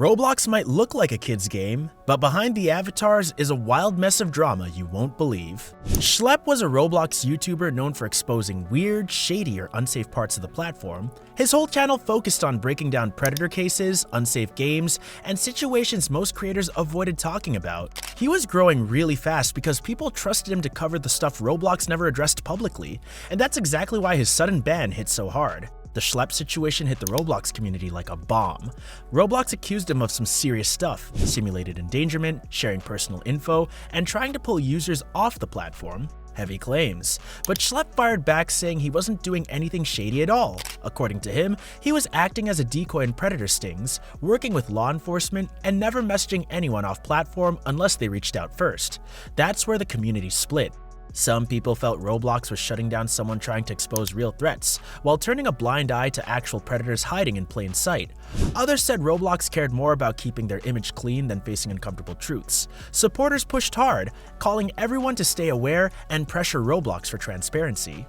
Roblox might look like a kid's game, but behind the avatars is a wild mess of drama you won't believe. Schlep was a Roblox YouTuber known for exposing weird, shady, or unsafe parts of the platform. His whole channel focused on breaking down predator cases, unsafe games, and situations most creators avoided talking about. He was growing really fast because people trusted him to cover the stuff Roblox never addressed publicly, and that's exactly why his sudden ban hit so hard. The Schlep situation hit the Roblox community like a bomb. Roblox accused him of some serious stuff: simulated endangerment, sharing personal info, and trying to pull users off the platform. Heavy claims. But Schlep fired back saying he wasn't doing anything shady at all. According to him, he was acting as a decoy in predator stings, working with law enforcement, and never messaging anyone off platform unless they reached out first. That's where the community split. Some people felt Roblox was shutting down someone trying to expose real threats, while turning a blind eye to actual predators hiding in plain sight. Others said Roblox cared more about keeping their image clean than facing uncomfortable truths. Supporters pushed hard, calling everyone to stay aware and pressure Roblox for transparency.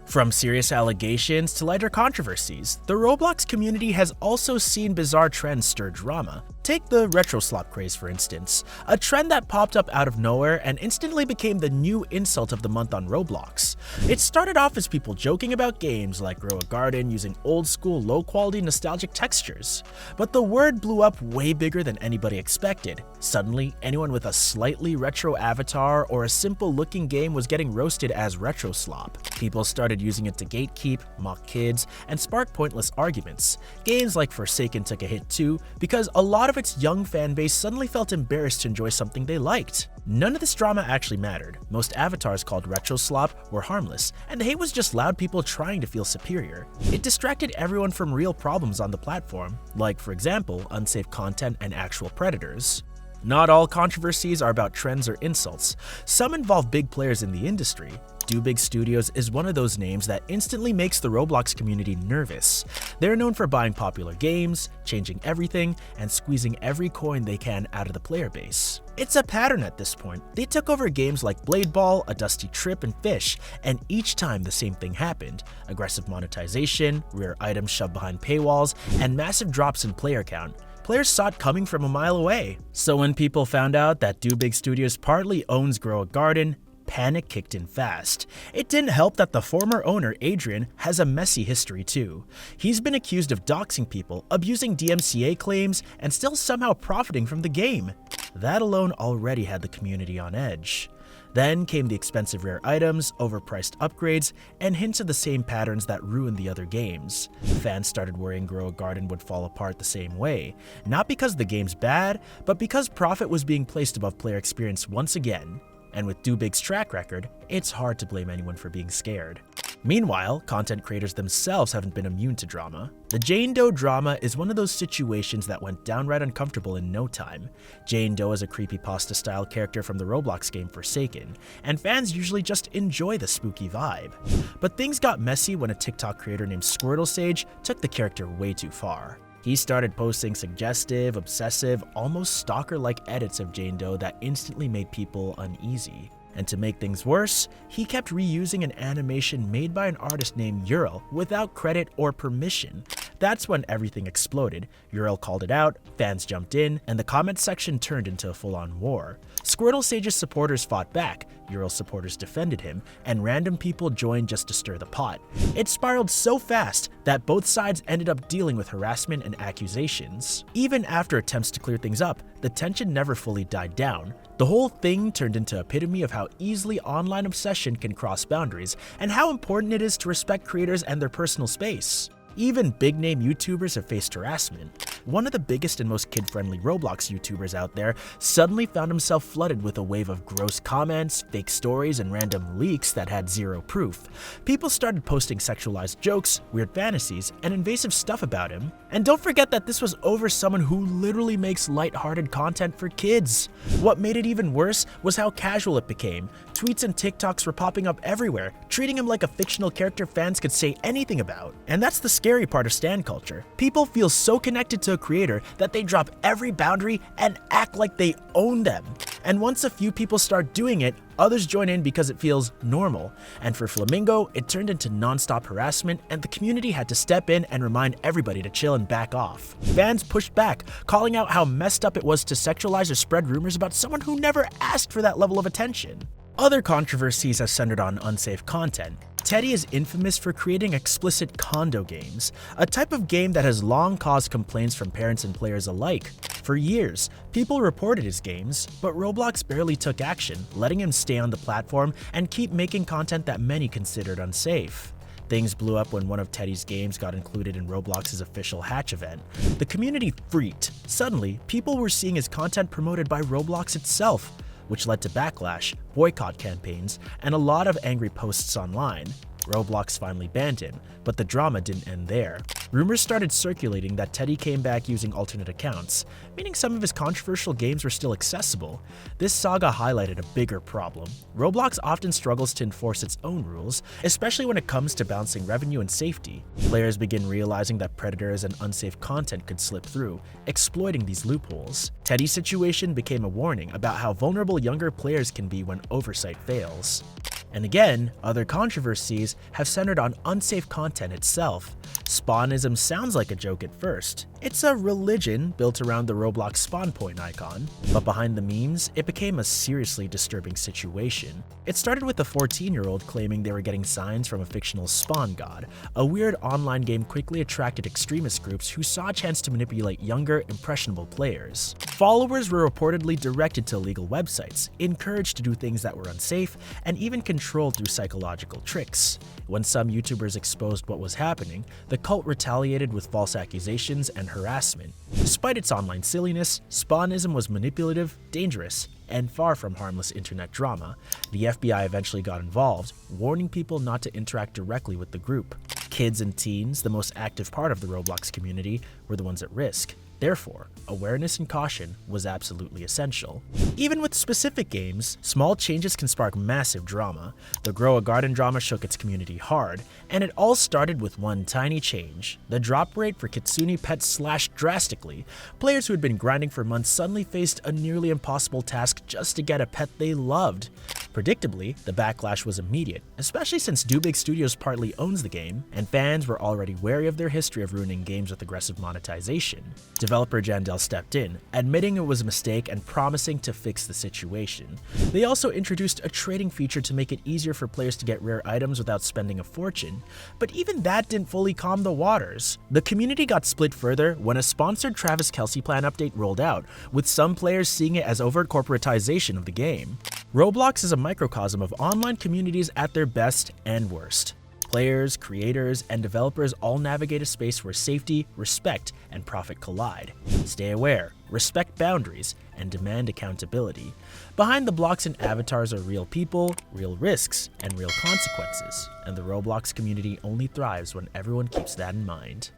From serious allegations to lighter controversies, the Roblox community has also seen bizarre trends stir drama. Take the retro slop craze, for instance, a trend that popped up out of nowhere and instantly became the new insult of the month on Roblox. It started off as people joking about games like Grow a Garden using old-school, low-quality, nostalgic textures. But the word blew up way bigger than anybody expected. Suddenly, anyone with a slightly retro avatar or a simple-looking game was getting roasted as retro slop. People started using it to gatekeep, mock kids, and spark pointless arguments. Games like Forsaken took a hit too, because a lot of its young fanbase suddenly felt embarrassed to enjoy something they liked. None of this drama actually mattered. Most avatars called retro slop were harmless, and the hate was just loud people trying to feel superior. It distracted everyone from real problems on the platform, like, for example, unsafe content and actual predators. Not all controversies are about trends or insults. Some involve big players in the industry. Do Big Studios is one of those names that instantly makes the Roblox community nervous. They're known for buying popular games, changing everything, and squeezing every coin they can out of the player base. It's a pattern at this point. They took over games like Blade Ball, A Dusty Trip, and Fish, and each time the same thing happened: aggressive monetization, rare items shoved behind paywalls, and massive drops in player count. Players saw it coming from a mile away. So when people found out that Do Big Studios partly owns Grow a Garden, panic kicked in fast. It didn't help that the former owner, Adrian, has a messy history too. He's been accused of doxing people, abusing DMCA claims, and still somehow profiting from the game. That alone already had the community on edge. Then came the expensive rare items, overpriced upgrades, and hints of the same patterns that ruined the other games. Fans started worrying Grow a Garden would fall apart the same way, not because the game's bad, but because profit was being placed above player experience once again. And with Do Big's track record, it's hard to blame anyone for being scared. Meanwhile, content creators themselves haven't been immune to drama. The Jane Doe drama is one of those situations that went downright uncomfortable in no time. Jane Doe is a creepypasta-style character from the Roblox game Forsaken, and fans usually just enjoy the spooky vibe. But things got messy when a TikTok creator named SquirtleSage took the character way too far. He started posting suggestive, obsessive, almost stalker-like edits of Jane Doe that instantly made people uneasy. And to make things worse, he kept reusing an animation made by an artist named Ural without credit or permission. That's when everything exploded. Ural called it out, fans jumped in, and the comment section turned into a full-on war. SquirtleSage's supporters fought back, Ural's supporters defended him, and random people joined just to stir the pot. It spiraled so fast that both sides ended up dealing with harassment and accusations. Even after attempts to clear things up, the tension never fully died down. The whole thing turned into an epitome of how easily online obsession can cross boundaries, and how important it is to respect creators and their personal space. Even big-name YouTubers have faced harassment. One of the biggest and most kid-friendly Roblox YouTubers out there suddenly found himself flooded with a wave of gross comments, fake stories, and random leaks that had zero proof. People started posting sexualized jokes, weird fantasies, and invasive stuff about him. And don't forget that this was over someone who literally makes lighthearted content for kids. What made it even worse was how casual it became. Tweets and TikToks were popping up everywhere, treating him like a fictional character fans could say anything about. And that's the scary part of stan culture. People feel so connected to a creator that they drop every boundary and act like they own them. And once a few people start doing it, others join in because it feels normal. And for Flamingo, it turned into non-stop harassment, and the community had to step in and remind everybody to chill and back off. Fans pushed back, calling out how messed up it was to sexualize or spread rumors about someone who never asked for that level of attention. Other controversies have centered on unsafe content. Teddy is infamous for creating explicit condo games, a type of game that has long caused complaints from parents and players alike. For years, people reported his games, but Roblox barely took action, letting him stay on the platform and keep making content that many considered unsafe. Things blew up when one of Teddy's games got included in Roblox's official Hatch event. The community freaked. Suddenly, people were seeing his content promoted by Roblox itself, which led to backlash, boycott campaigns, and a lot of angry posts online. Roblox finally banned him, but the drama didn't end there. Rumors started circulating that Teddy came back using alternate accounts, meaning some of his controversial games were still accessible. This saga highlighted a bigger problem. Roblox often struggles to enforce its own rules, especially when it comes to balancing revenue and safety. Players begin realizing that predators and unsafe content could slip through, exploiting these loopholes. Teddy's situation became a warning about how vulnerable younger players can be when oversight fails. And again, other controversies have centered on unsafe content itself. Spawnism sounds like a joke at first. It's a religion built around the Roblox spawn point icon, but behind the memes, it became a seriously disturbing situation. It started with a 14-year-old claiming they were getting signs from a fictional spawn god. A weird online game quickly attracted extremist groups who saw a chance to manipulate younger, impressionable players. Followers were reportedly directed to illegal websites, encouraged to do things that were unsafe, and even controlled through psychological tricks. When some YouTubers exposed what was happening, the cult retaliated with false accusations and harassment. Despite its online silliness, Spawnism was manipulative, dangerous, and far from harmless internet drama. The FBI eventually got involved, warning people not to interact directly with the group. Kids and teens, the most active part of the Roblox community, were the ones at risk. Therefore, awareness and caution was absolutely essential. Even with specific games, small changes can spark massive drama. The Grow a Garden drama shook its community hard, and it all started with one tiny change. The drop rate for Kitsune pets slashed drastically. Players who had been grinding for months suddenly faced a nearly impossible task just to get a pet they loved. Predictably, the backlash was immediate, especially since Do Big Studios partly owns the game, and fans were already wary of their history of ruining games with aggressive monetization. Developer Jandel stepped in, admitting it was a mistake and promising to fix the situation. They also introduced a trading feature to make it easier for players to get rare items without spending a fortune, but even that didn't fully calm the waters. The community got split further when a sponsored Travis Kelce plan update rolled out, with some players seeing it as overt corporatization of the game. Roblox is a microcosm of online communities at their best and worst. Players, creators, and developers all navigate a space where safety, respect, and profit collide. Stay aware, respect boundaries, and demand accountability. Behind the blocks and avatars are real people, real risks, and real consequences, and the Roblox community only thrives when everyone keeps that in mind.